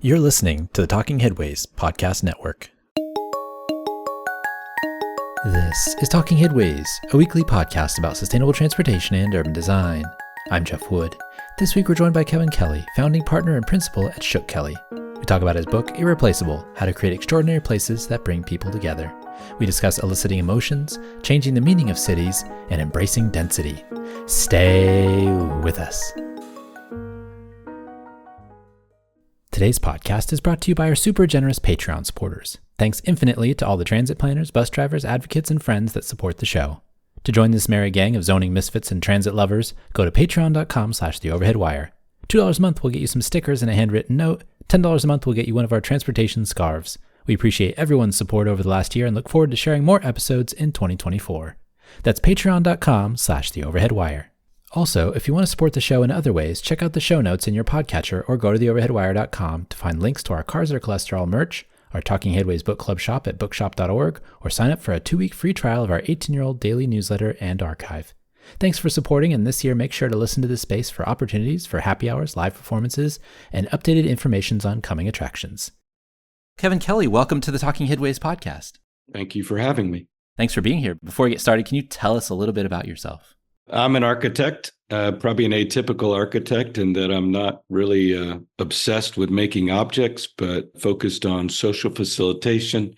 You're listening to the Talking Headways podcast network. This is Talking Headways, a weekly podcast about sustainable transportation and urban design. I'm Jeff Wood. This week we're joined by Kevin Kelley, founding partner and principal at Shook Kelley. We talk about his book, IrrePLACEable, How to Create Extraordinary Places That Bring People Together. We discuss eliciting emotions, changing the meaning of cities, and embracing density. Stay with us. Today's podcast is brought to you by our super generous Patreon supporters. Thanks infinitely to all the transit planners, bus drivers, advocates, and friends that support the show. To join this merry gang of zoning misfits and transit lovers, go to patreon.com/theoverheadwire. $2 a month will get you some stickers and a handwritten note. $10 a month will get you one of our transportation scarves. We appreciate everyone's support over the last year and look forward to sharing more episodes in 2024. That's patreon.com/theoverheadwire. Also, if you want to support the show in other ways, check out the show notes in your podcatcher or go to theoverheadwire.com to find links to our Cars Are Cholesterol merch, our Talking Headways book club shop at bookshop.org, or sign up for a 2-week free trial of our 18-year-old daily newsletter and archive. Thanks for supporting, and this year make sure to listen to this space for opportunities for happy hours, live performances, and updated information on coming attractions. Kevin Kelley, welcome to the Talking Headways podcast. Thank you for having me. Thanks for being here. Before we get started, can you tell us a little bit about yourself? I'm an architect, probably an atypical architect in that I'm not really obsessed with making objects, but focused on social facilitation,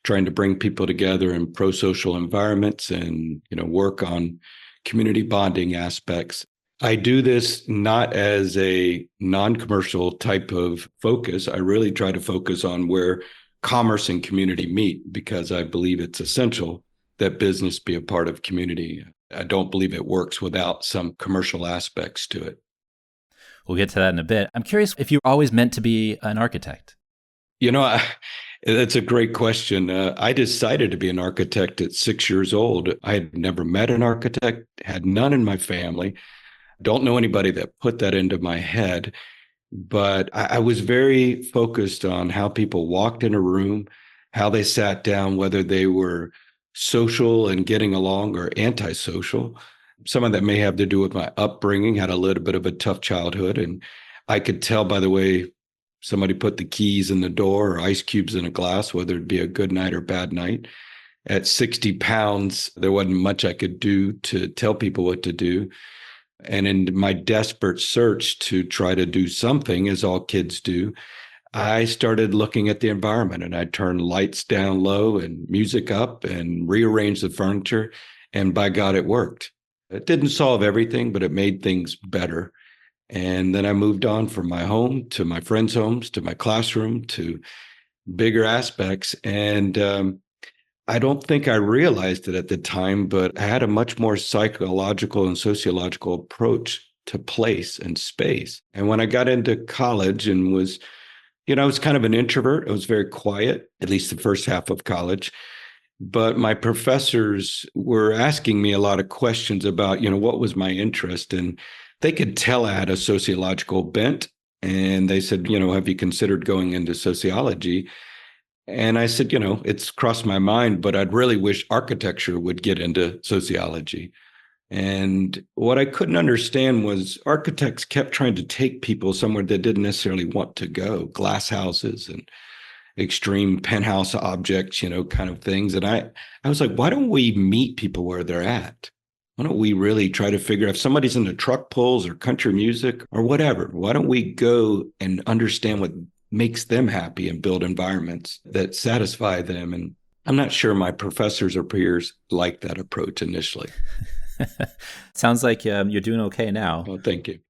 trying to bring people together in pro-social environments and, work on community bonding aspects. I do this not as a non-commercial type of focus. I really try to focus on where commerce and community meet because I believe it's essential that business be a part of community. I don't believe it works without some commercial aspects to it. We'll get to that in a bit. I'm curious if you were always meant to be an architect. That's a great question. I decided to be an architect at 6 years old. I had never met an architect, had none in my family. Don't know anybody that put that into my head. But I was very focused on how people walked in a room, how they sat down, whether they were social and getting along or antisocial. Some of that may have to do with my upbringing, had a little bit of a tough childhood. And I could tell by the way somebody put the keys in the door or ice cubes in a glass, whether it be a good night or bad night. At 60 pounds, there wasn't much I could do to tell people what to do. And in my desperate search to try to do something, as all kids do, I started looking at the environment and I turned lights down low and music up and rearranged the furniture. And by God, it worked. It didn't solve everything, but it made things better. And then I moved on from my home to my friends' homes, to my classroom, to bigger aspects. And I don't think I realized it at the time, but I had a much more psychological and sociological approach to place and space. And when I got into college and was I was kind of an introvert. I was very quiet, at least the first half of college. But my professors were asking me a lot of questions about, what was my interest? And they could tell I had a sociological bent. And they said, have you considered going into sociology? And I said, it's crossed my mind, but I'd really wish architecture would get into sociology. And what I couldn't understand was architects kept trying to take people somewhere they didn't necessarily want to go, glass houses and extreme penthouse objects, kind of things. And I was like, why don't we meet people where they're at? Why don't we really try to figure out if somebody's into truck pulls or country music or whatever? Why don't we go and understand what makes them happy and build environments that satisfy them? And I'm not sure my professors or peers liked that approach initially. Sounds like you're doing okay now. Well, thank you.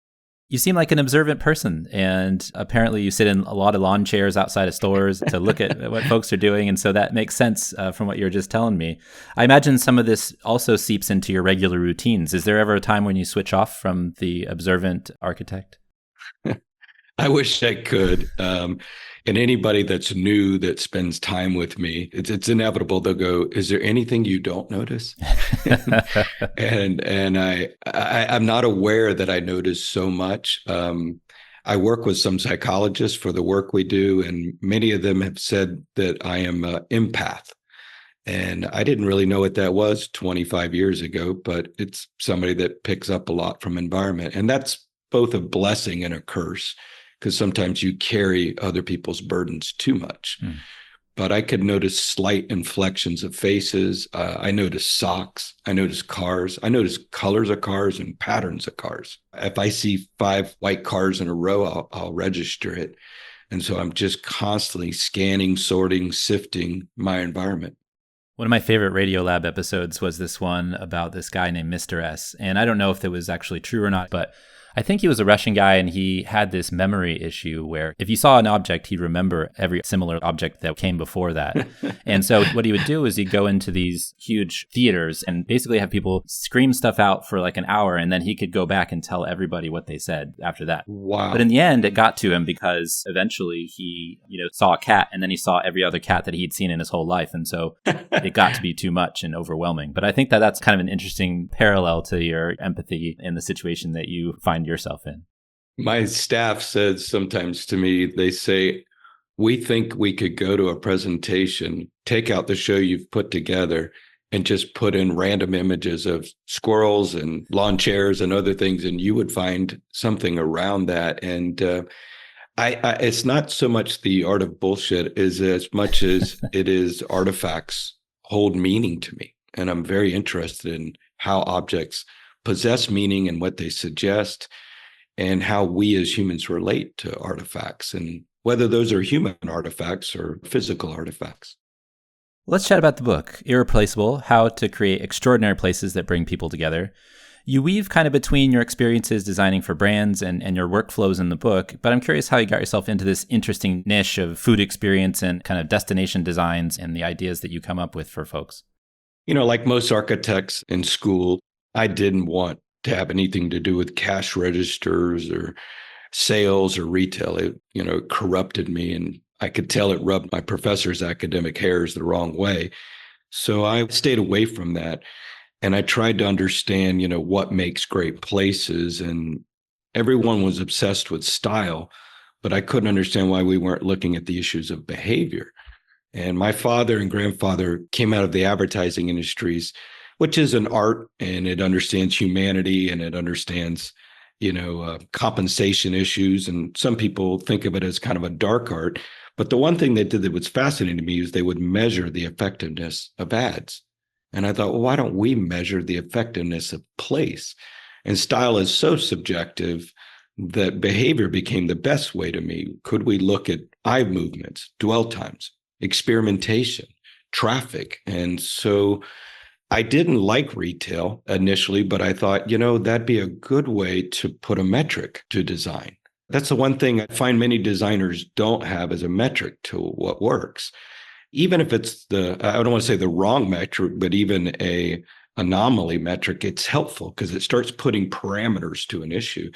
You seem like an observant person, and apparently you sit in a lot of lawn chairs outside of stores to look at what folks are doing, and so that makes sense from what you were just telling me. I imagine some of this also seeps into your regular routines. Is there ever a time when you switch off from the observant architect? I wish I could. And anybody that's new that spends time with me, it's inevitable. They'll go, "Is there anything you don't notice?" and I'm not aware that I notice so much. I work with some psychologists for the work we do, and many of them have said that I am an empath. And I didn't really know what that was 25 years ago, but it's somebody that picks up a lot from environment. And that's both a blessing and a curse, because sometimes you carry other people's burdens too much. But I could notice slight inflections of faces. I noticed socks. I noticed cars. I noticed colors of cars and patterns of cars. If I see 5 white cars in a row, I'll register it. And so I'm just constantly scanning, sorting, sifting my environment. One of my favorite Radiolab episodes was this one about this guy named Mr. S. And I don't know if it was actually true or not, but I think he was a Russian guy, and he had this memory issue where if you saw an object, he'd remember every similar object that came before that. And so what he would do is he'd go into these huge theaters and basically have people scream stuff out for like an hour, and then he could go back and tell everybody what they said after that. Wow. But in the end, it got to him because eventually he, saw a cat, and then he saw every other cat that he'd seen in his whole life. And so it got to be too much and overwhelming. But I think that that's kind of an interesting parallel to your empathy in the situation that you find yourself in. My staff says sometimes to me, they say, we think we could go to a presentation, take out the show you've put together, and just put in random images of squirrels and lawn chairs and other things, and you would find something around that. And it's not so much the art of bullshit as much as it is artifacts hold meaning to me. And I'm very interested in how objects possess meaning and what they suggest, and how we as humans relate to artifacts, and whether those are human artifacts or physical artifacts. Let's chat about the book, Irreplaceable: How to Create Extraordinary Places That Bring People Together. You weave kind of between your experiences designing for brands and your workflows in the book, but I'm curious how you got yourself into this interesting niche of food experience and kind of destination designs and the ideas that you come up with for folks. Like most architects in school, I didn't want to have anything to do with cash registers or sales or retail. It corrupted me, and I could tell it rubbed my professor's academic hairs the wrong way. So I stayed away from that. And I tried to understand, what makes great places. And everyone was obsessed with style, but I couldn't understand why we weren't looking at the issues of behavior. And my father and grandfather came out of the advertising industries, which is an art, and it understands humanity, and it understands, compensation issues. And some people think of it as kind of a dark art. But the one thing they did that was fascinating to me is they would measure the effectiveness of ads. And I thought, well, why don't we measure the effectiveness of place? And style is so subjective that behavior became the best way to me. Could we look at eye movements, dwell times, experimentation, traffic? And so I didn't like retail initially, but I thought, that'd be a good way to put a metric to design. That's the one thing I find many designers don't have as a metric to what works. Even if it's I don't want to say the wrong metric, but even a anomaly metric, it's helpful because it starts putting parameters to an issue.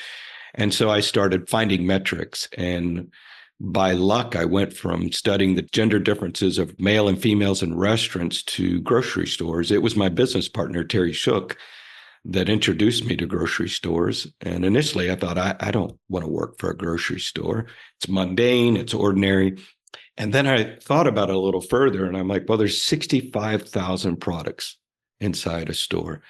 And so I started finding metrics, and by luck, I went from studying the gender differences of male and females in restaurants to grocery stores. It was my business partner, Terry Shook, that introduced me to grocery stores. And initially I thought, I don't want to work for a grocery store. It's mundane, it's ordinary. And then I thought about it a little further, and I'm like, well, there's 65,000 products inside a store.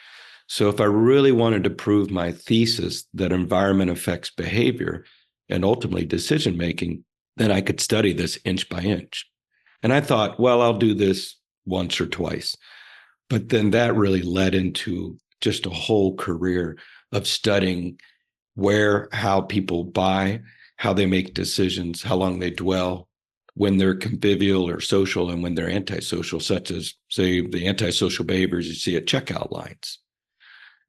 So if I really wanted to prove my thesis that environment affects behavior and ultimately decision-making, then I could study this inch by inch. And I thought, well, I'll do this once or twice. But then that really led into just a whole career of studying how people buy, how they make decisions, how long they dwell, when they're convivial or social, and when they're antisocial, such as, say, the antisocial behaviors you see at checkout lines.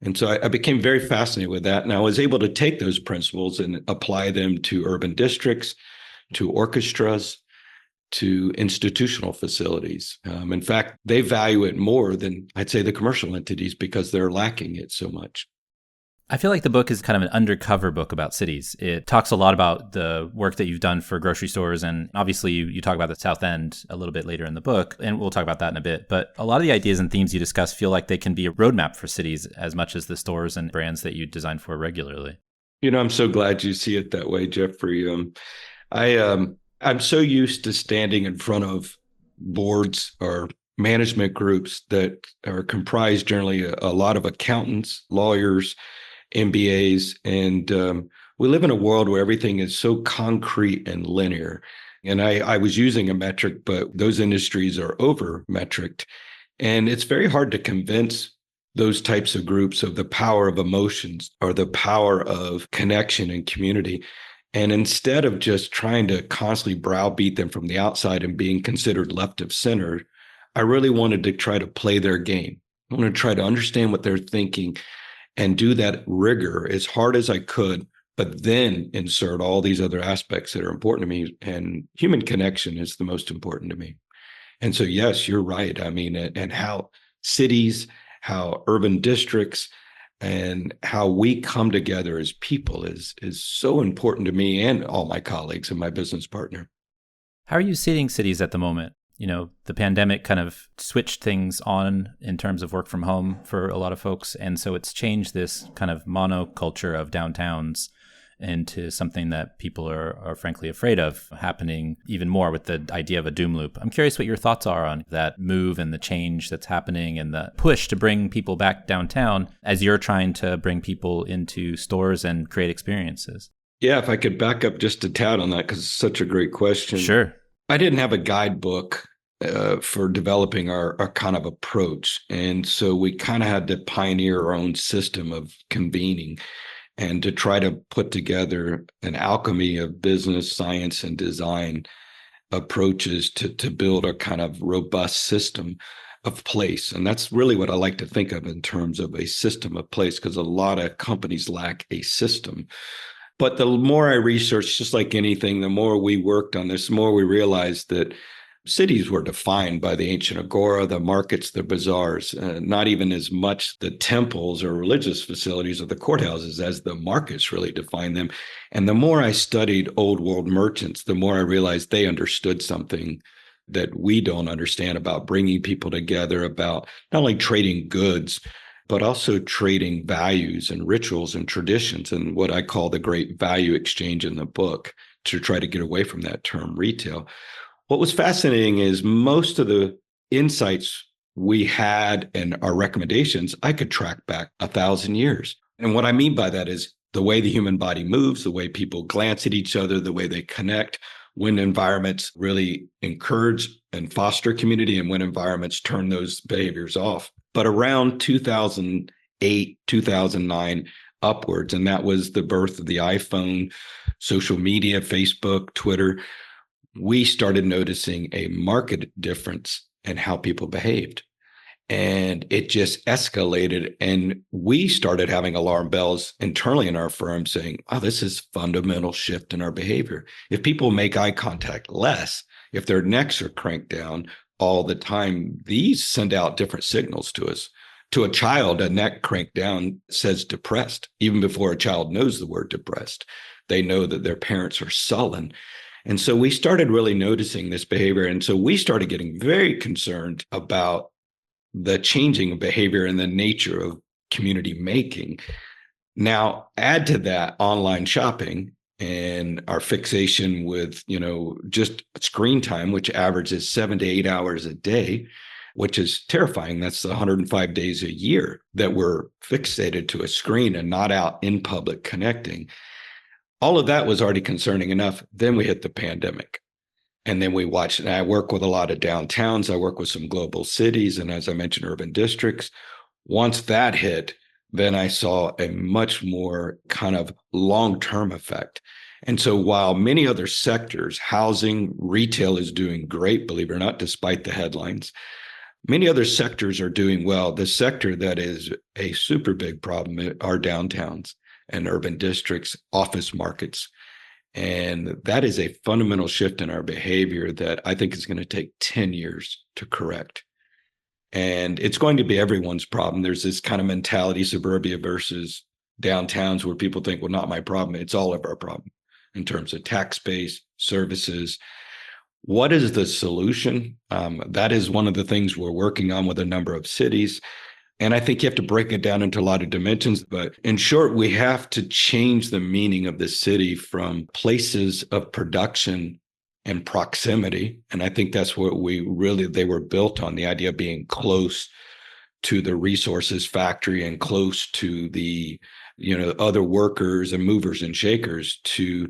And so I became very fascinated with that. And I was able to take those principles and apply them to urban districts, to orchestras, to institutional facilities. In fact, they value it more than, I'd say, the commercial entities because they're lacking it so much. I feel like the book is kind of an undercover book about cities. It talks a lot about the work that you've done for grocery stores. And obviously you talk about the South End a little bit later in the book, and we'll talk about that in a bit. But a lot of the ideas and themes you discuss feel like they can be a roadmap for cities as much as the stores and brands that you design for regularly. I'm so glad you see it that way, Jeffrey. I'm so used to standing in front of boards or management groups that are comprised generally a lot of accountants, lawyers, MBAs, and we live in a world where everything is so concrete and linear. And I was using a metric, but those industries are over metriced. And it's very hard to convince those types of groups of the power of emotions or the power of connection and community. And instead of just trying to constantly browbeat them from the outside and being considered left of center, I really wanted to try to play their game. I want to try to understand what they're thinking and do that rigor as hard as I could, but then insert all these other aspects that are important to me. And human connection is the most important to me. And so, yes, you're right. I mean, and how cities, how urban districts, and how we come together as people is so important to me and all my colleagues and my business partner. How are you seeing cities at the moment? The pandemic kind of switched things on in terms of work from home for a lot of folks. And so it's changed this kind of monoculture of downtowns into something that people are frankly afraid of happening even more with the idea of a doom loop. I'm curious what your thoughts are on that move and the change that's happening and the push to bring people back downtown as you're trying to bring people into stores and create experiences. Yeah, if I could back up just a tad on that, because it's such a great question. Sure. I didn't have a guidebook for developing our kind of approach. And so we kind of had to pioneer our own system of convening and to try to put together an alchemy of business, science, and design approaches to build a kind of robust system of place. And that's really what I like to think of in terms of a system of place, because a lot of companies lack a system. But the more I researched, just like anything, the more we worked on this, the more we realized that cities were defined by the ancient agora, the markets, the bazaars, not even as much the temples or religious facilities or the courthouses as the markets really defined them. And the more I studied old world merchants, the more I realized they understood something that we don't understand about bringing people together, about not only trading goods, but also trading values and rituals and traditions, and what I call the great value exchange in the book, to try to get away from that term retail. What was fascinating is most of the insights we had and our recommendations, I could track back 1,000 years. And what I mean by that is the way the human body moves, the way people glance at each other, the way they connect, when environments really encourage and foster community, and when environments turn those behaviors off. But around 2008, 2009 upwards, and that was the birth of the iPhone, social media, Facebook, Twitter, we started noticing a marked difference in how people behaved. And it just escalated. And we started having alarm bells internally in our firm saying, oh, this is fundamental shift in our behavior. If people make eye contact less, if their necks are cranked down all the time, these send out different signals to us. To a child, a neck cranked down says depressed. Even before a child knows the word depressed, they know that their parents are sullen. And so we started really noticing this behavior. And so we started getting very concerned about the changing of behavior and the nature of community making. Now, add to that online shopping and our fixation with, just screen time, which averages 7 to 8 hours a day, which is terrifying. That's 105 days a year that we're fixated to a screen and not out in public connecting. All of that was already concerning enough. Then we hit the pandemic. And then we watched, and I work with a lot of downtowns. I work with some global cities. And as I mentioned, urban districts. Once that hit, then I saw a much more kind of long-term effect. And so while many other sectors, housing, retail is doing great, believe it or not, despite the headlines, many other sectors are doing well. The sector that is a super big problem are downtowns and urban districts, office markets. And that is a fundamental shift in our behavior that I think is going to take 10 years to correct. And it's going to be everyone's problem. There's this kind of mentality, suburbia versus downtowns, where people think, well, not my problem. It's all of our problem in terms of tax base, services. What is the solution? That is one of the things we're working on with a number of cities. And I think you have to break it down into a lot of dimensions. But in short, we have to change the meaning of the city from places of production and proximity. And I think that's what they were built on, the idea of being close to the resources factory and close to the other workers and movers and shakers to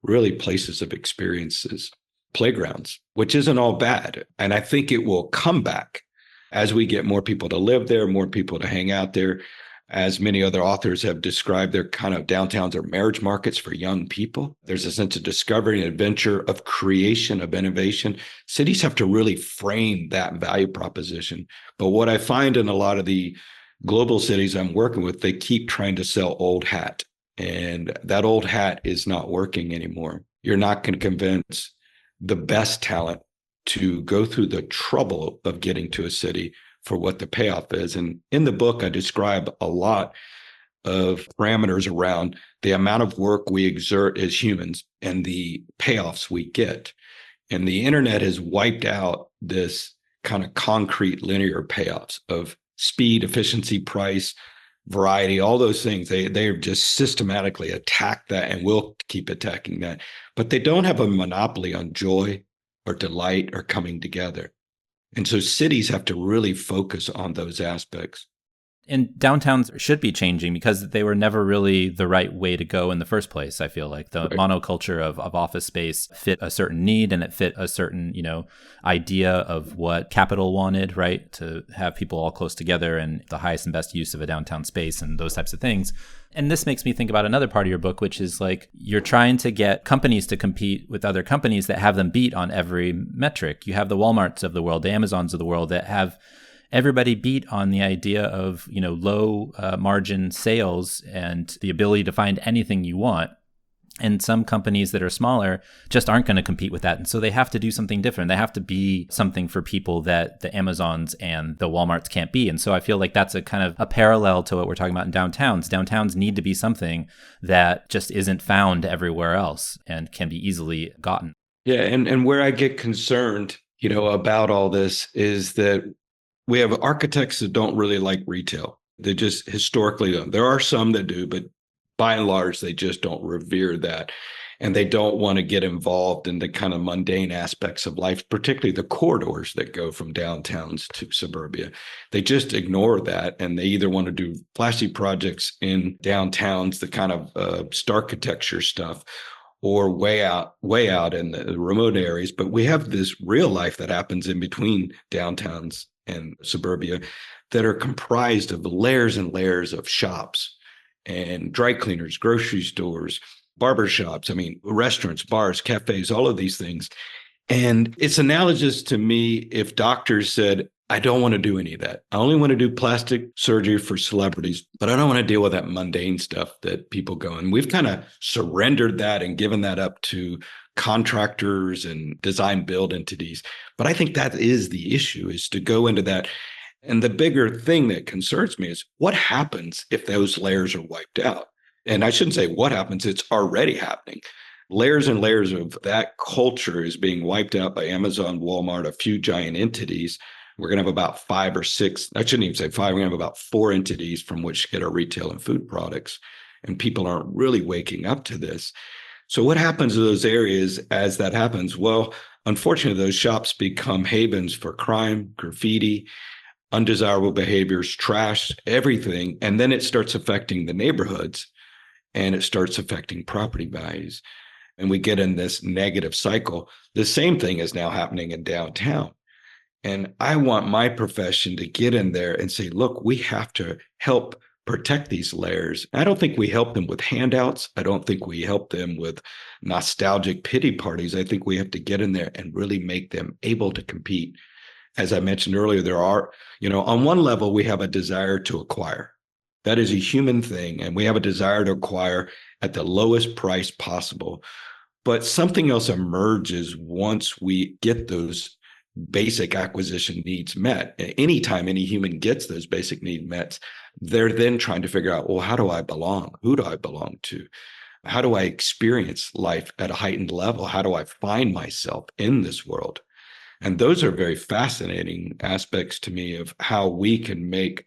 really places of experiences, playgrounds, which isn't all bad. And I think it will come back as we get more people to live there, more people to hang out there. As many other authors have described, their kind of downtowns are marriage markets for young people. There's a sense of discovery and adventure, of creation, of innovation. Cities have to really frame that value proposition. But what I find in a lot of the global cities I'm working with, they keep trying to sell old hat. And that old hat is not working anymore. You're not going to convince the best talent to go through the trouble of getting to a city for what the payoff is. And in the book, I describe a lot of parameters around the amount of work we exert as humans and the payoffs we get. And the internet has wiped out this kind of concrete linear payoffs of speed, efficiency, price, variety, all those things. They've just systematically attacked that and will keep attacking that. But they don't have a monopoly on joy or delight or coming together. And so cities have to really focus on those aspects. And downtowns should be changing because they were never really the right way to go in the first place. I feel like the monoculture of office space fit a certain need, and it fit a certain, idea of what capital wanted, right? To have people all close together and the highest and best use of a downtown space and those types of things. And this makes me think about another part of your book, which is like you're trying to get companies to compete with other companies that have them beat on every metric. You have the Walmarts of the world, the Amazons of the world that have everybody beat on the idea of, low margin sales and the ability to find anything you want. And some companies that are smaller just aren't going to compete with that. And so they have to do something different. They have to be something for people that the Amazons and the Walmarts can't be. And so I feel like that's a kind of a parallel to what we're talking about in downtowns. Downtowns need to be something that just isn't found everywhere else and can be easily gotten. Yeah. And where I get concerned, about all this is that we have architects that don't really like retail. They just historically don't. There are some that do, but by and large, they just don't revere that. And they don't want to get involved in the kind of mundane aspects of life, particularly the corridors that go from downtowns to suburbia. They just ignore that. And they either want to do flashy projects in downtowns, the kind of starchitecture stuff, or way out in the remote areas. But we have this real life that happens in between downtowns and suburbia that are comprised of layers and layers of shops and dry cleaners, grocery stores, barber shops, restaurants, bars, cafes, all of these things. And it's analogous to me if doctors said, I don't want to do any of that. I only want to do plastic surgery for celebrities, but I don't want to deal with that mundane stuff that people go. And we've kind of surrendered that and given that up to contractors and design build entities. But I think that is the issue, is to go into that. And the bigger thing that concerns me is what happens if those layers are wiped out? And I shouldn't say what happens, it's already happening. Layers and layers of that culture is being wiped out by Amazon, Walmart, a few giant entities. We're going to have about 5 or 6, I shouldn't even say 5, we're going to have about 4 entities from which to get our retail and food products. And people aren't really waking up to this. So what happens to those areas as that happens? Well, unfortunately, those shops become havens for crime, graffiti, undesirable behaviors, trash, everything. And then it starts affecting the neighborhoods and it starts affecting property values. And we get in this negative cycle. The same thing is now happening in downtown. And I want my profession to get in there and say, look, we have to help protect these layers. I don't think we help them with handouts. I don't think we help them with nostalgic pity parties. I think we have to get in there and really make them able to compete. As I mentioned earlier, there are, on one level, we have a desire to acquire. That is a human thing. And we have a desire to acquire at the lowest price possible. But something else emerges once we get those basic acquisition needs met. Anytime any human gets those basic needs met, they're then trying to figure out, well, how do I belong? Who do I belong to? How do I experience life at a heightened level? How do I find myself in this world? And those are very fascinating aspects to me of how we can make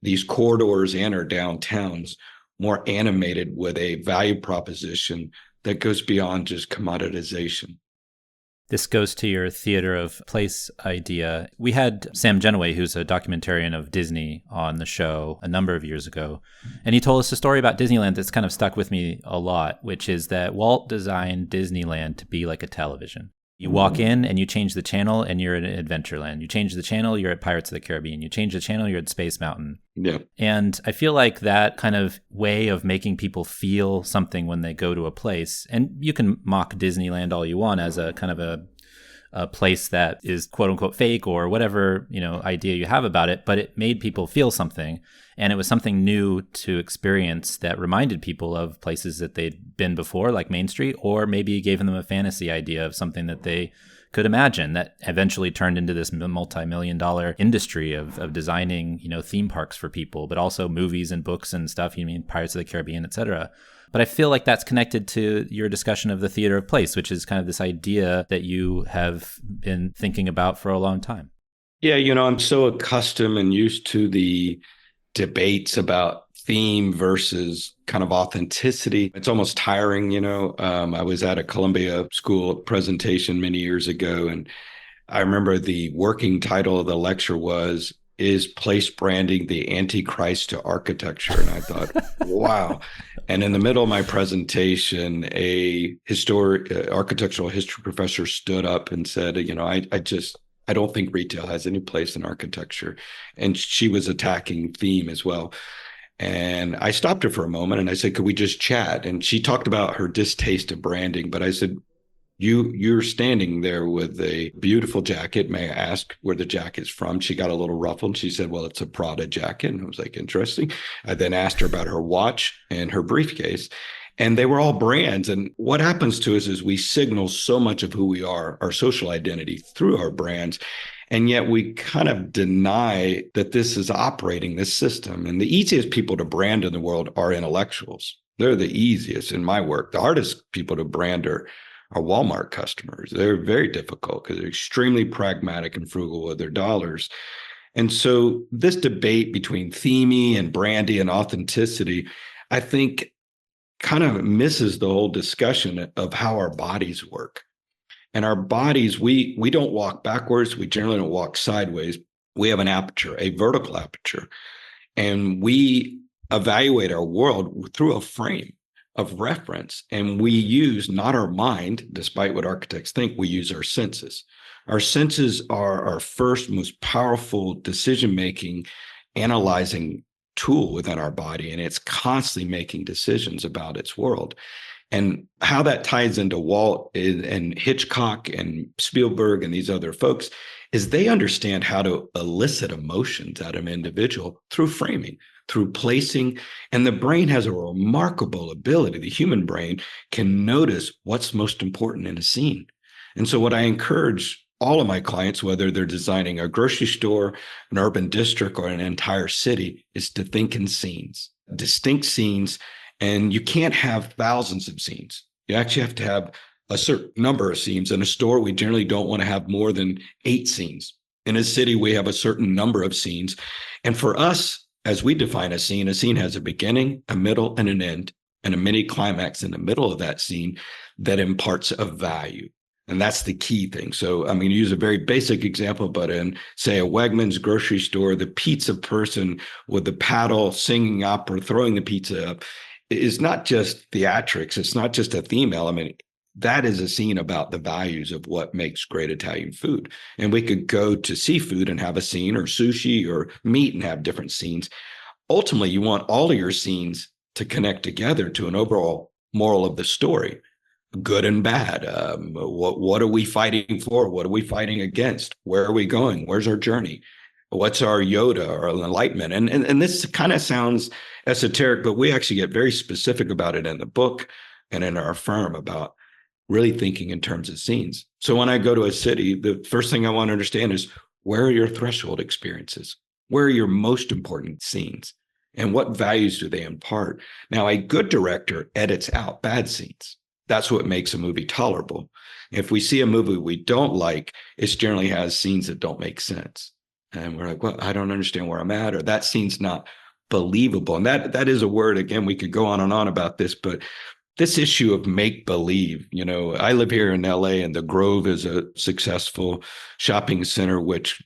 these corridors and our downtowns more animated with a value proposition that goes beyond just commoditization. This goes to your theater of place idea. We had Sam Genoway, who's a documentarian of Disney, on the show a number of years ago. And he told us a story about Disneyland that's kind of stuck with me a lot, which is that Walt designed Disneyland to be like a television. You walk in and you change the channel and you're in Adventureland. You change the channel, you're at Pirates of the Caribbean. You change the channel, you're at Space Mountain. Yeah. And I feel like that kind of way of making people feel something when they go to a place, and you can mock Disneyland all you want as a kind of a place that is quote unquote fake or whatever, idea you have about it, but it made people feel something. And it was something new to experience that reminded people of places that they'd been before, like Main Street, or maybe gave them a fantasy idea of something that they could imagine that eventually turned into this multi-million-dollar industry of designing, theme parks for people, but also movies and books and stuff. Pirates of the Caribbean, et cetera. But I feel like that's connected to your discussion of the theater of place, which is kind of this idea that you have been thinking about for a long time. Yeah, I'm so accustomed and used to the debates about theme versus kind of authenticity. It's almost tiring, I was at a Columbia School presentation many years ago, and I remember the working title of the lecture was, "Is place branding the Antichrist to architecture?" And I thought, wow. And in the middle of my presentation, a architectural history professor stood up and said, I don't think retail has any place in architecture. And she was attacking theme as well. And I stopped her for a moment and I said, could we just chat? And she talked about her distaste of branding, but I said, you're standing there with a beautiful jacket. May I ask where the jacket's from? She got a little ruffled. She said, well, it's a Prada jacket. And I was like, interesting. I then asked her about her watch and her briefcase. And they were all brands. And what happens to us is we signal so much of who we are, our social identity, through our brands. And yet we kind of deny that this is operating this system. And the easiest people to brand in the world are intellectuals. They're the easiest in my work. The hardest people to brand are Walmart customers. They're very difficult because they're extremely pragmatic and frugal with their dollars. And so this debate between theming and brandy and authenticity, I think, kind of misses the whole discussion of how our bodies work. And our bodies, we don't walk backwards. We generally don't walk sideways. We have an aperture, a vertical aperture. And we evaluate our world through a frame of reference. And we use not our mind, despite what architects think, we use our senses. Our senses are our first, most powerful decision-making, analyzing tool within our body, and it's constantly making decisions about its world. And how that ties into Walt and Hitchcock and Spielberg and these other folks is they understand how to elicit emotions out of an individual through framing, through placing. And the brain has a remarkable ability. The human brain can notice what's most important in a scene. And so what I encourage all of my clients, whether they're designing a grocery store, an urban district, or an entire city, is to think in scenes, distinct scenes. And you can't have thousands of scenes. You actually have to have a certain number of scenes. In a store, we generally don't want to have more than 8 scenes. In a city, we have a certain number of scenes. And for us, as we define a scene has a beginning, a middle, and an end, and a mini climax in the middle of that scene that imparts a value. And that's the key thing. So I'm going to use a very basic example, but in, say, a Wegmans grocery store, the pizza person with the paddle singing up or throwing the pizza up is not just theatrics. It's not just a theme element. That is a scene about the values of what makes great Italian food. And we could go to seafood and have a scene, or sushi or meat and have different scenes. Ultimately, you want all of your scenes to connect together to an overall moral of the story. Good and bad. What are we fighting for? What are we fighting against? Where are we going? Where's our journey? What's our Yoda or enlightenment? And this kind of sounds esoteric, but we actually get very specific about it in the book and in our firm about really thinking in terms of scenes. So when I go to a city, the first thing I want to understand is, where are your threshold experiences? Where are your most important scenes? And what values do they impart? Now, a good director edits out bad scenes. That's what makes a movie tolerable. If we see a movie we don't like, it generally has scenes that don't make sense. And we're like, well, I don't understand where I'm at, or that scene's not believable. And that is a word, again, we could go on and on about this, but this issue of make believe. I live here in LA, and the Grove is a successful shopping center, which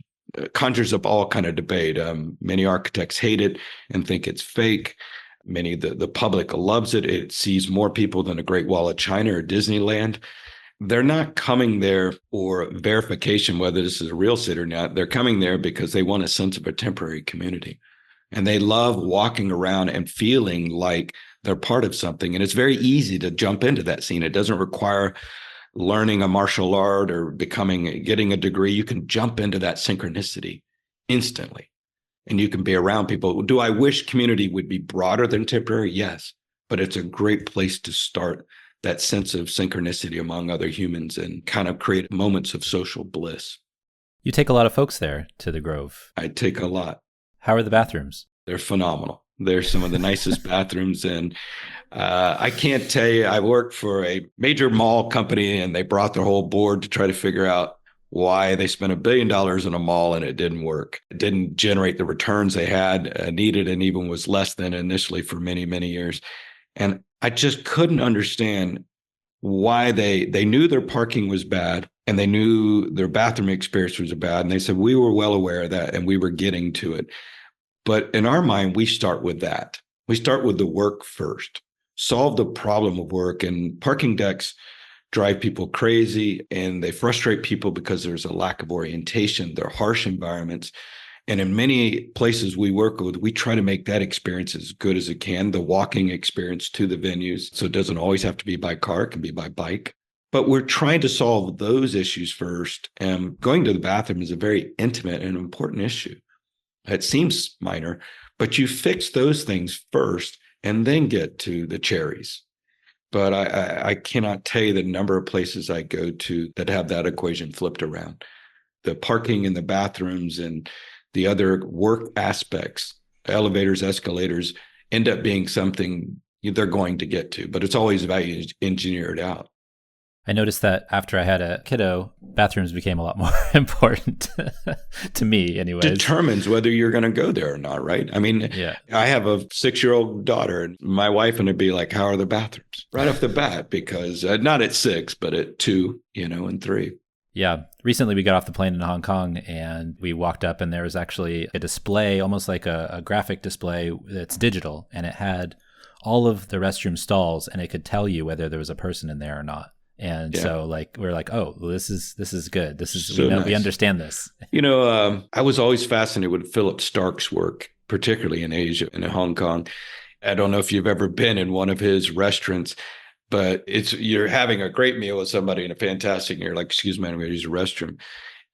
conjures up all kind of debate. Many architects hate it and think it's fake. Many the public loves it. It sees more people than a Great Wall of China or Disneyland. They're not coming there for verification whether this is a real city or not. They're coming there because they want a sense of a temporary community. And they love walking around and feeling like they're part of something. And it's very easy to jump into that scene. It doesn't require learning a martial art or getting a degree. You can jump into that synchronicity instantly. And you can be around people. Do I wish community would be broader than temporary? Yes. But it's a great place to start that sense of synchronicity among other humans and kind of create moments of social bliss. You take a lot of folks there to the Grove. I take a lot. How are the bathrooms? They're phenomenal. They're some of the nicest bathrooms. And I can't tell you, I worked for a major mall company, and they brought their whole board to try to figure out why they spent $1 billion in a mall and it didn't work. It didn't generate the returns they had needed, and even was less than initially for many, many years. And I just couldn't understand why they knew their parking was bad and they knew their bathroom experience was bad. And they said, we were well aware of that and we were getting to it. But in our mind, we start with that. We start with the work first, solve the problem of work. And parking decks drive people crazy and they frustrate people because there's a lack of orientation. They're harsh environments. And in many places we work with, we try to make that experience as good as it can, the walking experience to the venues. So it doesn't always have to be by car, it can be by bike. But we're trying to solve those issues first. And going to the bathroom is a very intimate and important issue. It seems minor, but you fix those things first and then get to the cherries. But I cannot tell you the number of places I go to that have that equation flipped around. The parking in the bathrooms and the other work aspects, elevators, escalators, end up being something they're going to get to, but it's always value engineered out. I noticed that after I had a kiddo, bathrooms became a lot more important to me anyways. Determines whether you're going to go there or not, right? I mean, yeah. I have a 6-year-old daughter, and my wife and it'd be like, how are the bathrooms? Right off the bat, because not at 6, but at 2, and 3. Yeah. Recently, we got off the plane in Hong Kong and we walked up and there was actually a display, almost like a graphic display that's digital. And it had all of the restroom stalls and it could tell you whether there was a person in there or not. And so we're like, oh, well, this is good. This is, so nice. We understand this. I was always fascinated with Philip Stark's work, particularly in Asia and in Hong Kong. I don't know if you've ever been in one of his restaurants, but you're having a great meal with somebody and a fantastic, and you're like, excuse me, I'm going to use the restroom.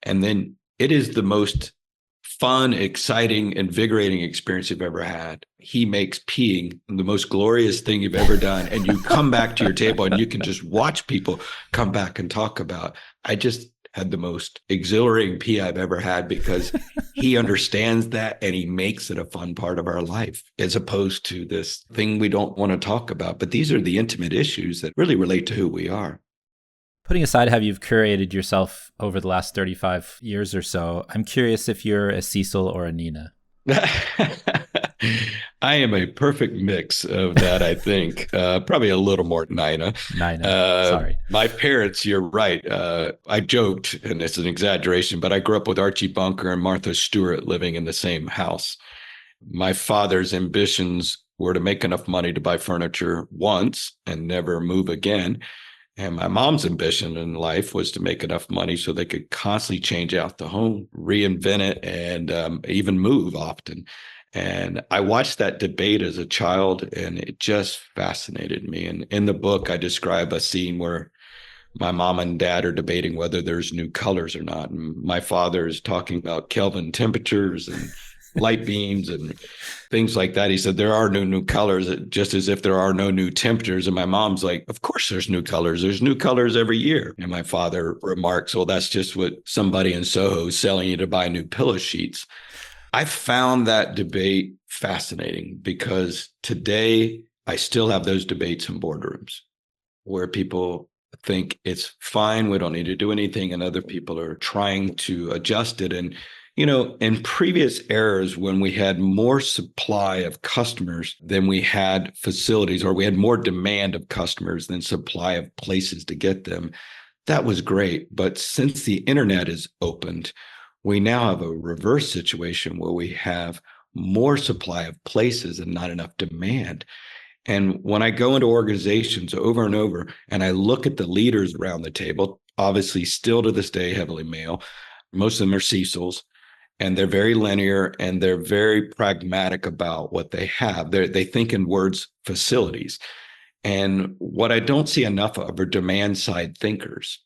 And then it is the most fun, exciting, invigorating experience you've ever had. He makes peeing the most glorious thing you've ever done. And you come back to your table and you can just watch people come back and talk about. I just had the most exhilarating pee I've ever had because he understands that and he makes it a fun part of our life as opposed to this thing we don't want to talk about. But these are the intimate issues that really relate to who we are. Putting aside how you've curated yourself over the last 35 years or so, I'm curious if you're a Cecil or a Nina. I am a perfect mix of that, I think. Probably a little more Nina. Sorry. My parents, you're right. I joked, and it's an exaggeration, but I grew up with Archie Bunker and Martha Stewart living in the same house. My father's ambitions were to make enough money to buy furniture once and never move again. And my mom's ambition in life was to make enough money so they could constantly change out the home, reinvent it, and even move often. And I watched that debate as a child, and it just fascinated me. And in the book, I describe a scene where my mom and dad are debating whether there's new colors or not. And my father is talking about Kelvin temperatures and light beams and things like that. He said, there are no new colors, just as if there are no new temperatures. And my mom's like, of course there's new colors. There's new colors every year. And my father remarks, well, that's just what somebody in Soho is selling you to buy new pillow sheets. I found that debate fascinating because today I still have those debates in boardrooms where people think it's fine, we don't need to do anything, and other people are trying to adjust it. And In previous eras, when we had more supply of customers than we had facilities, or we had more demand of customers than supply of places to get them, that was great. But since the internet is opened, we now have a reverse situation where we have more supply of places and not enough demand. And when I go into organizations over and over and I look at the leaders around the table, obviously still to this day heavily male, most of them are Cecils, and they're very linear and they're very pragmatic about what they have. They think in words facilities. And what I don't see enough of are demand side thinkers.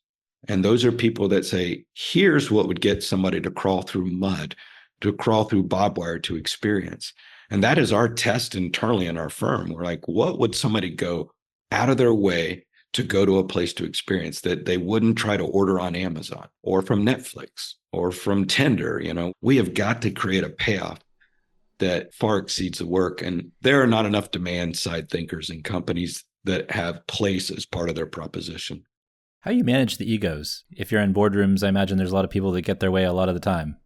And those are people that say, here's what would get somebody to crawl through mud, to crawl through barbed wire to experience. And that is our test internally in our firm. We're like, what would somebody go out of their way to go to a place to experience that they wouldn't try to order on Amazon or from Netflix or from Tinder? We have got to create a payoff that far exceeds the work. And there are not enough demand side thinkers in companies that have place as part of their proposition. How do you manage the egos? If you're in boardrooms, I imagine there's a lot of people that get their way a lot of the time.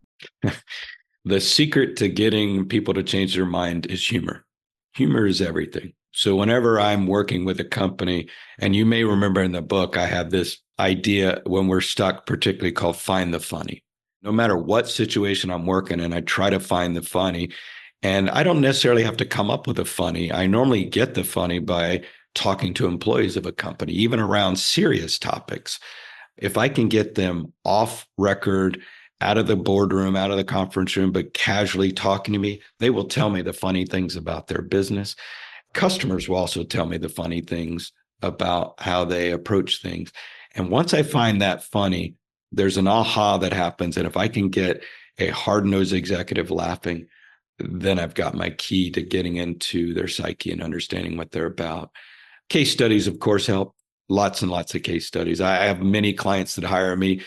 The secret to getting people to change their mind is humor. Humor is everything. So whenever I'm working with a company, and you may remember in the book, I have this idea when we're stuck, particularly called find the funny. No matter what situation I'm working in, I try to find the funny. And I don't necessarily have to come up with a funny. I normally get the funny by talking to employees of a company, even around serious topics. If I can get them off record, out of the boardroom, out of the conference room, but casually talking to me, they will tell me the funny things about their business. Customers will also tell me the funny things about how they approach things. And once I find that funny, there's an aha that happens. And if I can get a hard-nosed executive laughing, then I've got my key to getting into their psyche and understanding what they're about. Case studies, of course, help. Lots and lots of case studies. I have many clients that hire me,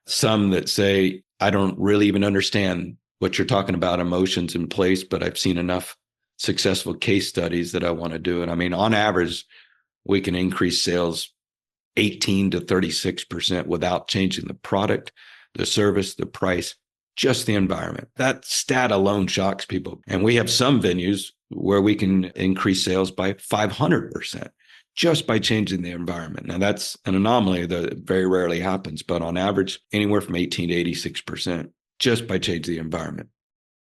some that say, I don't really even understand what you're talking about, emotions in place, but I've seen enough successful case studies that I want to do it. I mean, on average, we can increase sales 18 to 36% without changing the product, the service, the price, just the environment. That stat alone shocks people. And we have some venues where we can increase sales by 500%. Just by changing the environment. Now, that's an anomaly that very rarely happens, but on average, anywhere from 18 to 86% just by changing the environment.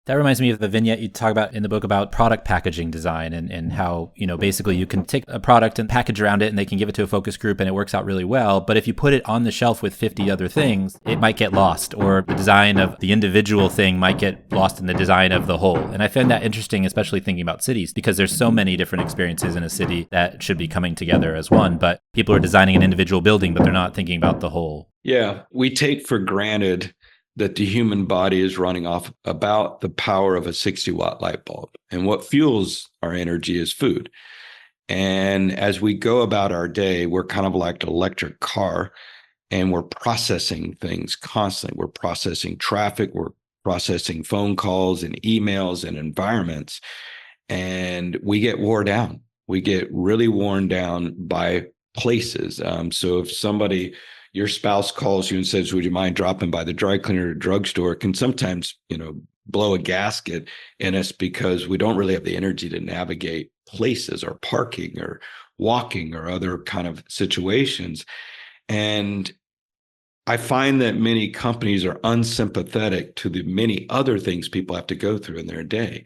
That reminds me of the vignette you talk about in the book about product packaging design and how, basically you can take a product and package around it and they can give it to a focus group and it works out really well. But if you put it on the shelf with 50 other things, it might get lost, or the design of the individual thing might get lost in the design of the whole. And I find that interesting, especially thinking about cities, because there's so many different experiences in a city that should be coming together as one. But people are designing an individual building, but they're not thinking about the whole. Yeah, we take for granted that the human body is running off about the power of a 60-watt light bulb. And what fuels our energy is food. And as we go about our day, we're kind of like an electric car, and we're processing things constantly. We're processing traffic, we're processing phone calls and emails and environments, and we get worn down. We get really worn down by places. So if your spouse calls you and says, would you mind dropping by the dry cleaner or drugstore, it can sometimes, blow a gasket in us because we don't really have the energy to navigate places or parking or walking or other kind of situations. And I find that many companies are unsympathetic to the many other things people have to go through in their day.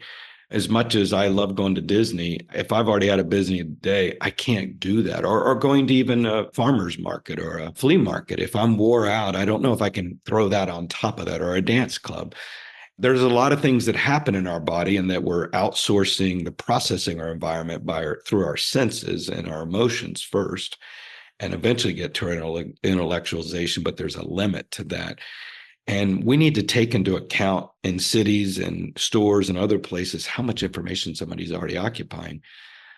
As much as I love going to Disney, if I've already had a busy day, I can't do that. Or going to even a farmer's market or a flea market. If I'm wore out, I don't know if I can throw that on top of that, or a dance club. There's a lot of things that happen in our body, and that we're outsourcing the processing our environment through our senses and our emotions first, and eventually get to our intellectualization, but there's a limit to that. And we need to take into account in cities and stores and other places how much information somebody's already occupying.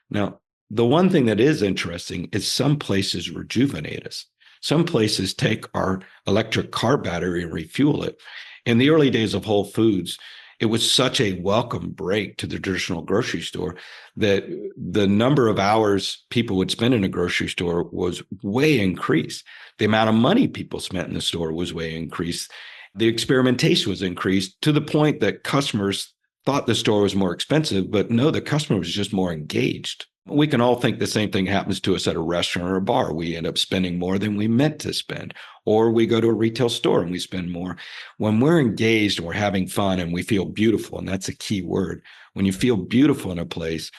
Now, the one thing that is interesting is some places rejuvenate us. Some places take our electric car battery and refuel it. In the early days of Whole Foods, it was such a welcome break to the traditional grocery store that the number of hours people would spend in a grocery store was way increased. The amount of money people spent in the store was way increased. The experimentation was increased to the point that customers thought the store was more expensive, but no, the customer was just more engaged. We can all think the same thing happens to us at a restaurant or a bar. We end up spending more than we meant to spend, or we go to a retail store and we spend more. When we're engaged and we're having fun and we feel beautiful, and that's a key word, when you feel beautiful in a place,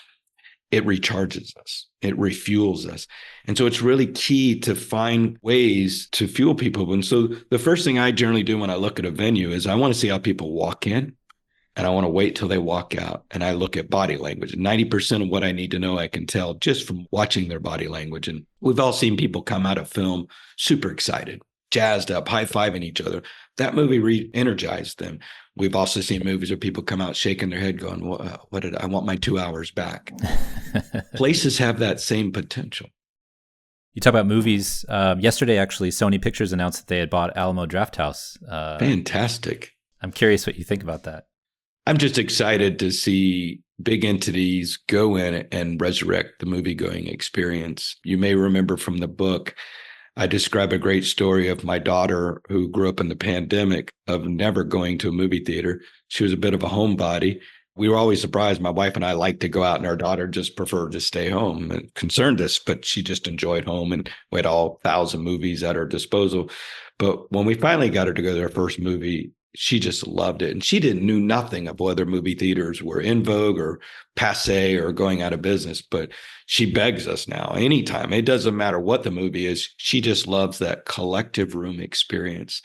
it recharges us, it refuels us. And so it's really key to find ways to fuel people. And so the first thing I generally do when I look at a venue is I want to see how people walk in. And I want to wait till they walk out. And I look at body language. 90% of what I need to know, I can tell just from watching their body language. And we've all seen people come out of film super excited, jazzed up, high-fiving each other. That movie re-energized them. We've also seen movies where people come out shaking their head going, what did I want my 2 hours back? Places have that same potential. You talk about movies. Yesterday, actually, Sony Pictures announced that they had bought Alamo Drafthouse. Fantastic. I'm curious what you think about that. I'm just excited to see big entities go in and resurrect the movie-going experience. You may remember from the book, I describe a great story of my daughter who grew up in the pandemic of never going to a movie theater. She was a bit of a homebody. We were always surprised. My wife and I liked to go out, and our daughter just preferred to stay home. It concerned us, but she just enjoyed home, and we had all 1,000 movies at her disposal. But when we finally got her to go to her first movie, she just loved it. And she knew nothing of whether movie theaters were in vogue or passe or going out of business. But she begs us now, anytime. It doesn't matter what the movie is. She just loves that collective room experience.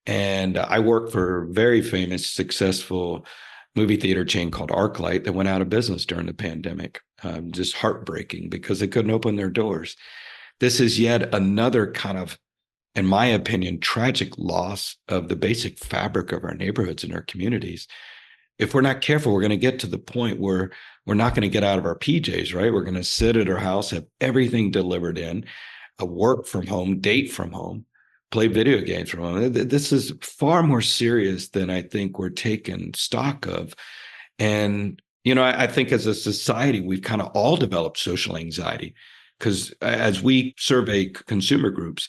And I work for a very famous, successful movie theater chain called ArcLight that went out of business during the pandemic. Just heartbreaking because they couldn't open their doors. This is yet another kind of, in my opinion, tragic loss of the basic fabric of our neighborhoods and our communities. If we're not careful, we're going to get to the point where we're not going to get out of our PJs, right? We're going to sit at our house, have everything delivered in, work from home, date from home, play video games from home. This is far more serious than I think we're taking stock of. And, I think as a society, we've kind of all developed social anxiety because as we survey consumer groups,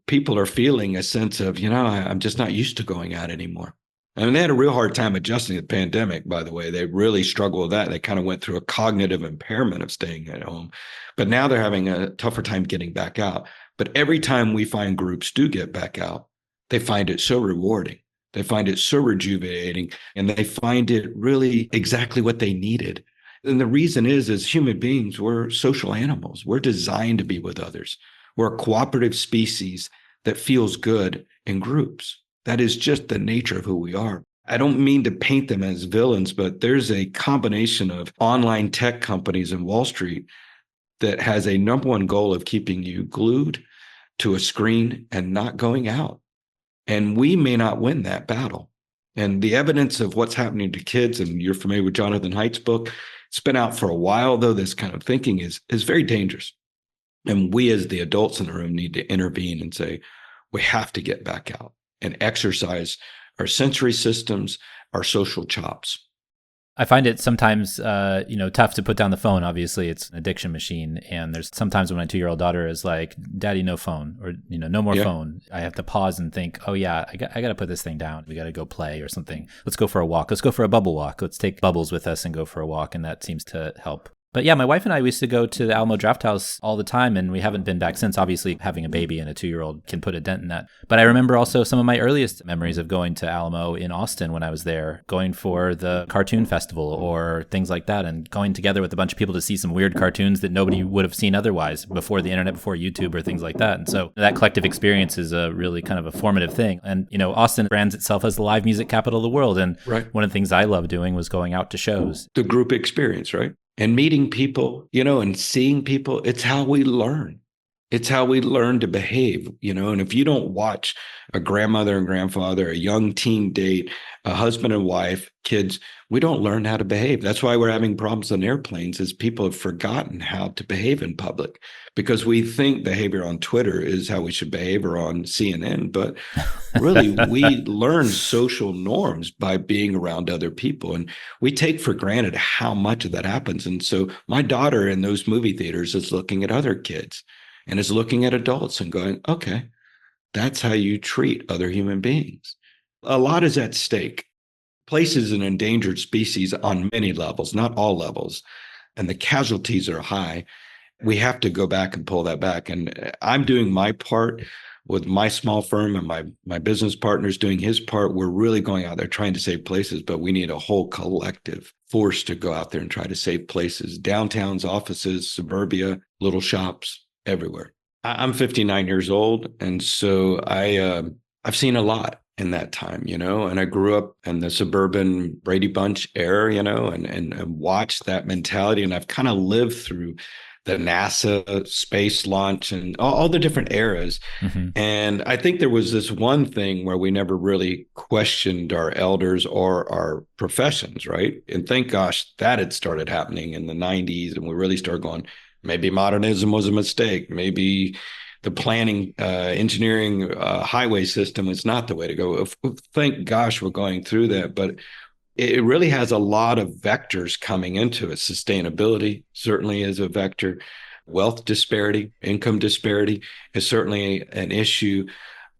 people are feeling a sense of, I'm just not used to going out anymore. I mean, they had a real hard time adjusting to the pandemic, by the way. They really struggled with that. They kind of went through a cognitive impairment of staying at home. But now they're having a tougher time getting back out. But every time we find groups do get back out, they find it so rewarding. They find it so rejuvenating, and they find it really exactly what they needed. And the reason is, as human beings, we're social animals. We're designed to be with others. We're a cooperative species that feels good in groups. That is just the nature of who we are. I don't mean to paint them as villains, but there's a combination of online tech companies and Wall Street that has a number one goal of keeping you glued to a screen and not going out. And we may not win that battle. And the evidence of what's happening to kids, and you're familiar with Jonathan Haidt's book, it's been out for a while, though this kind of thinking is very dangerous. And we as the adults in the room need to intervene and say, we have to get back out and exercise our sensory systems, our social chops. I find it sometimes, tough to put down the phone. Obviously, it's an addiction machine. And there's sometimes when my 2-year-old daughter is like, Daddy, no phone, or, no more phone. I have to pause and think, oh, yeah, I got to put this thing down. We got to go play or something. Let's go for a walk. Let's go for a bubble walk. Let's take Bubbles with us and go for a walk. And that seems to help. But yeah, my wife and I, we used to go to the Alamo Drafthouse all the time, and we haven't been back since. Obviously, having a baby and a 2-year-old can put a dent in that. But I remember also some of my earliest memories of going to Alamo in Austin when I was there, going for the cartoon festival or things like that, and going together with a bunch of people to see some weird cartoons that nobody would have seen otherwise before the internet, before YouTube or things like that. And so that collective experience is a really kind of a formative thing. And, Austin brands itself as the live music capital of the world. And One of the things I loved doing was going out to shows. The group experience, right? And meeting people, and seeing people, it's how we learn. It's how we learn to behave, and if you don't watch a grandmother and grandfather, a young teen date, a husband and wife, kids, we don't learn how to behave. That's why we're having problems on airplanes, is people have forgotten how to behave in public because we think behavior on Twitter is how we should behave or on CNN. But really, we learn social norms by being around other people. And we take for granted how much of that happens. And so my daughter in those movie theaters is looking at other kids and is looking at adults and going, okay, That's how you treat other human beings. A lot is at stake. Place is an endangered species on many levels, not all levels, and the casualties are high. We have to go back and pull that back. And I'm doing my part with my small firm, and my business partner's doing his part. We're really going out there trying to save places, but we need a whole collective force to go out there and try to save places, downtowns, offices, suburbia, little shops, everywhere. I'm 59 years old, and so I've seen a lot in that time, and I grew up in the suburban Brady Bunch era, and watched that mentality. And I've kind of lived through the NASA space launch and all the different eras. Mm-hmm. And I think there was this one thing where we never really questioned our elders or our professions, right? And thank gosh that had started happening in the 90s. And we really started going, maybe modernism was a mistake. Maybe the planning, engineering, highway system is not the way to go. Thank gosh we're going through that. But it really has a lot of vectors coming into it. Sustainability certainly is a vector. Wealth disparity, income disparity is certainly an issue.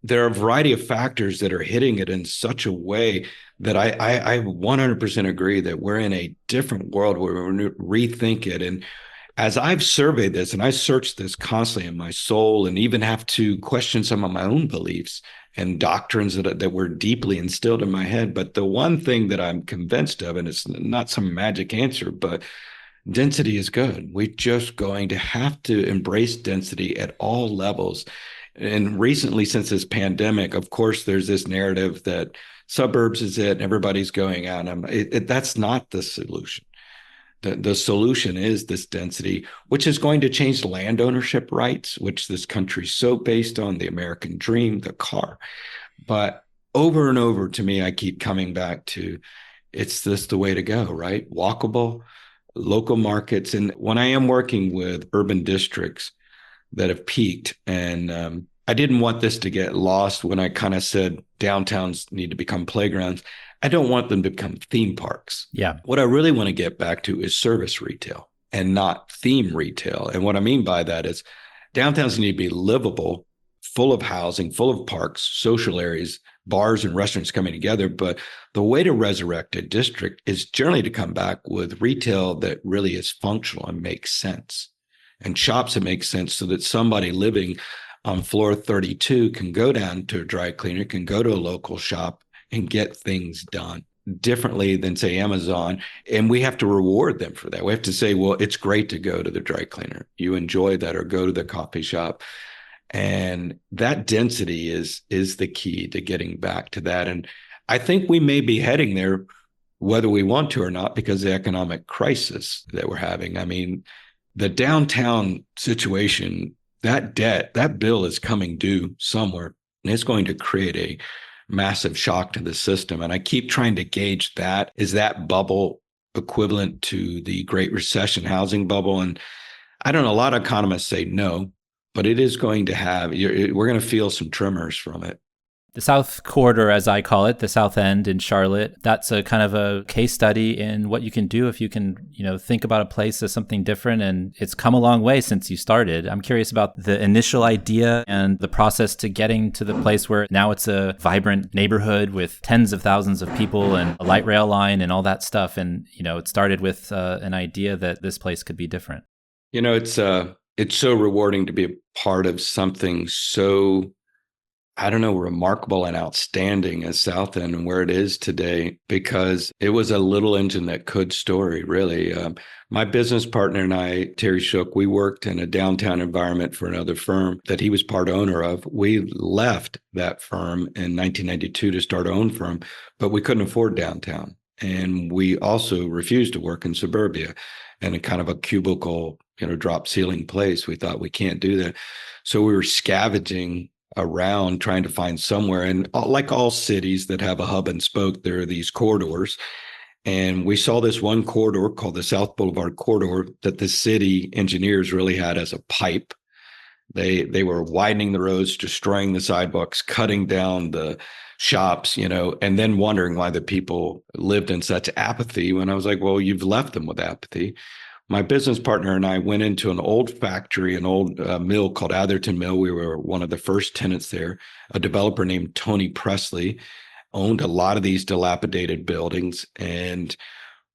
There are a variety of factors that are hitting it in such a way that I 100% agree that we're in a different world where we rethink it. And as I've surveyed this, and I search this constantly in my soul, and even have to question some of my own beliefs and doctrines that were deeply instilled in my head. But the one thing that I'm convinced of, and it's not some magic answer, but density is good. We're just going to have to embrace density at all levels. And recently, since this pandemic, of course, there's this narrative that suburbs is it, and everybody's going out. That's not the solution. The solution is this density, which is going to change land ownership rights, which this country's so based on, the American dream, the car. But over and over, to me, I keep coming back to, it's this the way to go, right? Walkable, local markets. And when I am working with urban districts that have peaked, and I didn't want this to get lost when I kind of said downtowns need to become playgrounds. I don't want them to become theme parks. Yeah. What I really want to get back to is service retail and not theme retail. And what I mean by that is downtowns need to be livable, full of housing, full of parks, social areas, bars and restaurants coming together. But the way to resurrect a district is generally to come back with retail that really is functional and makes sense, and shops that make sense, so that somebody living on floor 32 can go down to a dry cleaner, can go to a local shop and get things done differently than, say, Amazon. And we have to reward them for that. We have to say, well, it's great to go to the dry cleaner. You enjoy that, or go to the coffee shop. And that density is the key to getting back to that. And I think we may be heading there, whether we want to or not, because of the economic crisis that we're having. I mean, the downtown situation, that debt, that bill is coming due somewhere, and it's going to create a massive shock to the system. And I keep trying to gauge that. Is that bubble equivalent to the Great Recession housing bubble? And I don't know, a lot of economists say no, but it is going to have, we're going to feel some tremors from it. The South Corridor, as I call it, the South End in Charlotte, that's a kind of a case study in what you can do if you can, think about a place as something different. And it's come a long way since you started. I'm curious about the initial idea and the process to getting to the place where now it's a vibrant neighborhood with tens of thousands of people and a light rail line and all that stuff. And, it started with an idea that this place could be different. It's so rewarding to be a part of something so, remarkable and outstanding as South End and where it is today, because it was a little engine that could story, really. My business partner and I, Terry Shook, we worked in a downtown environment for another firm that he was part owner of. We left that firm in 1992 to start our own firm, but we couldn't afford downtown. And we also refused to work in suburbia in a kind of a cubicle, drop ceiling place. We thought, we can't do that. So we were scavenging around trying to find somewhere. And like all cities that have a hub and spoke, there are these corridors. And we saw this one corridor called the South Boulevard Corridor that the city engineers really had as a pipe. They were widening the roads, destroying the sidewalks, cutting down the shops, and then wondering why the people lived in such apathy. When I was like, well, you've left them with apathy. My business partner and I went into an old factory, an old mill called Atherton Mill. We were one of the first tenants there. A developer named Tony Presley owned a lot of these dilapidated buildings. And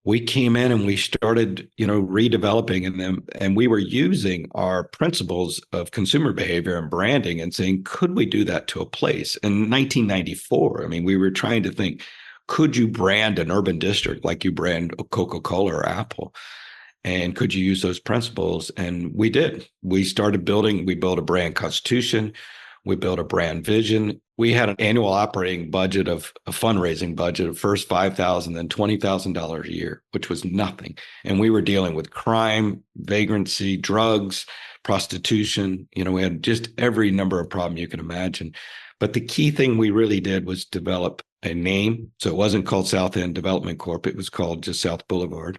we came in and we started, redeveloping them. And we were using our principles of consumer behavior and branding and saying, could we do that to a place? In 1994, I mean, we were trying to think, could you brand an urban district like you brand Coca-Cola or Apple? And could you use those principles? And we did. We built a brand constitution. We built a brand vision. We had an annual operating budget of a fundraising budget of first $5,000, then $20,000 a year, which was nothing. And we were dealing with crime, vagrancy, drugs, prostitution. We had just every number of problems you can imagine. But the key thing we really did was develop a name. So it wasn't called South End Development Corp. It was called just South Boulevard.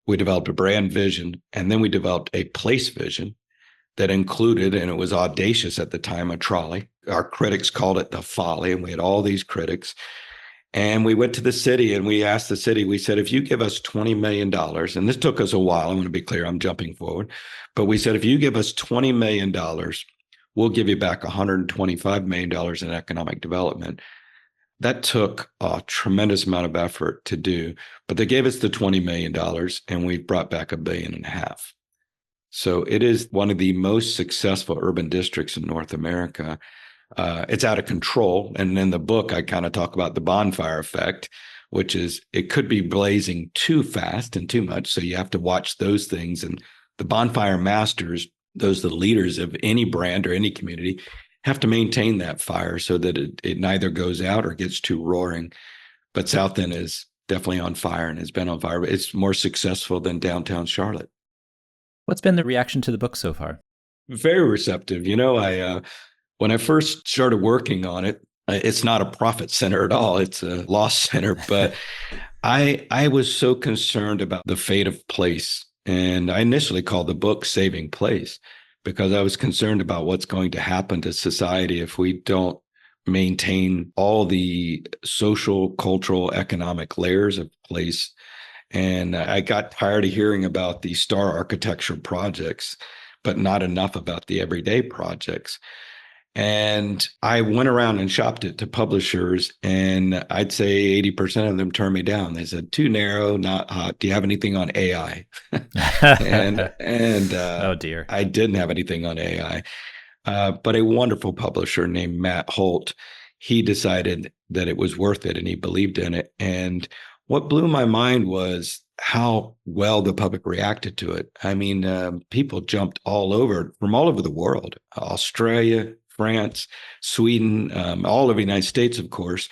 We developed a brand vision, and then we developed a place vision that included, and it was audacious at the time, a trolley. Our critics called it the folly, and we had all these critics. And we went to the city and we asked the city, we said, if you give us $20 million, and this took us a while, I want to be clear, I'm jumping forward, but we said, if you give us $20 million, we'll give you back $125 million in economic development. That took a tremendous amount of effort to do, but they gave us the $20 million and we brought back $1.5 billion. So it is one of the most successful urban districts in North America. It's out of control. And in the book, I kind of talk about the bonfire effect, which is it could be blazing too fast and too much. So you have to watch those things. And the bonfire masters, those are the leaders of any brand or any community, have to maintain that fire so that it neither goes out or gets too roaring. But South End is definitely on fire and has been on fire. It's more successful than downtown Charlotte. What's been the reaction to the book so far? Very receptive. When I first started working on it, it's not a profit center at all. It's a loss center. But I was so concerned about the fate of place. And I initially called the book Saving Place, because I was concerned about what's going to happen to society if we don't maintain all the social, cultural, economic layers of place. And I got tired of hearing about the star architecture projects, but not enough about the everyday projects. And I went around and shopped it to publishers, and I'd say 80% of them turned me down. They said, too narrow, not hot. Do you have anything on AI? and oh dear, I didn't have anything on AI. But a wonderful publisher named Matt Holt, he decided that it was worth it and he believed in it. And what blew my mind was how well the public reacted to it. I mean, people jumped all over from all over the world, Australia, France, Sweden, all of the United States, of course.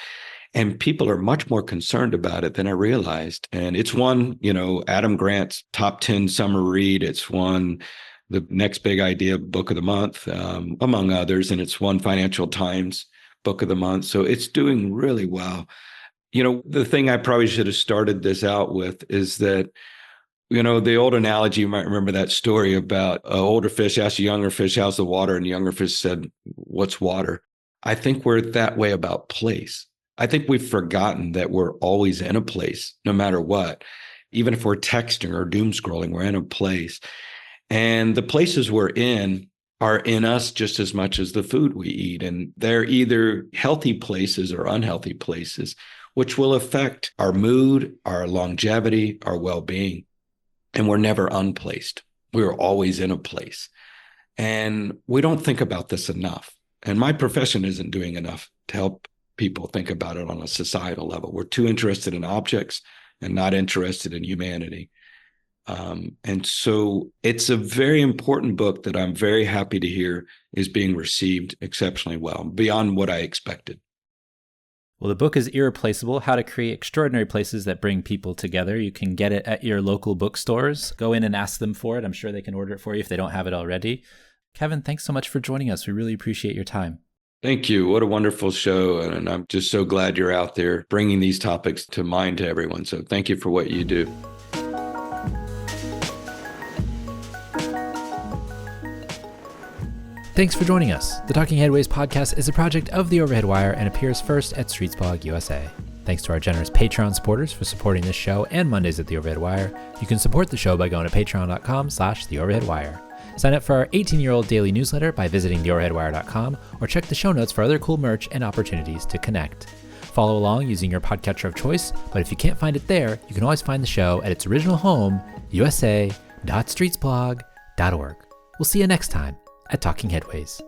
And people are much more concerned about it than I realized. And it's won, Adam Grant's top 10 summer read. It's won the Next Big Idea Book of the Month, among others. And it's won Financial Times Book of the Month. So it's doing really well. The thing I probably should have started this out with is that, the old analogy, you might remember that story about an older fish asked a younger fish, how's the water? And the younger fish said, what's water? I think we're that way about place. I think we've forgotten that we're always in a place, no matter what. Even if we're texting or doom scrolling, we're in a place. And the places we're in are in us just as much as the food we eat. And they're either healthy places or unhealthy places, which will affect our mood, our longevity, our well-being. And we're never unplaced. We're always in a place. And we don't think about this enough. And my profession isn't doing enough to help people think about it on a societal level. We're too interested in objects and not interested in humanity. And so it's a very important book that I'm very happy to hear is being received exceptionally well, beyond what I expected. Well, the book is IrrePLACEable, How to Create Extraordinary Places That Bring People Together. You can get it at your local bookstores. Go in and ask them for it. I'm sure they can order it for you if they don't have it already. Kevin, thanks so much for joining us. We really appreciate your time. Thank you. What a wonderful show. And I'm just so glad you're out there bringing these topics to mind to everyone. So thank you for what you do. Thanks for joining us. The Talking Headways podcast is a project of the Overhead Wire and appears first at Streetsblog USA. Thanks to our generous Patreon supporters for supporting this show and Mondays at The Overhead Wire. You can support the show by going to patreon.com/theoverheadwire. Sign up for our 18-year-old daily newsletter by visiting theoverheadwire.com or check the show notes for other cool merch and opportunities to connect. Follow along using your podcatcher of choice, but if you can't find it there, you can always find the show at its original home, usa.streetsblog.org. We'll see you next time at Talking Headways.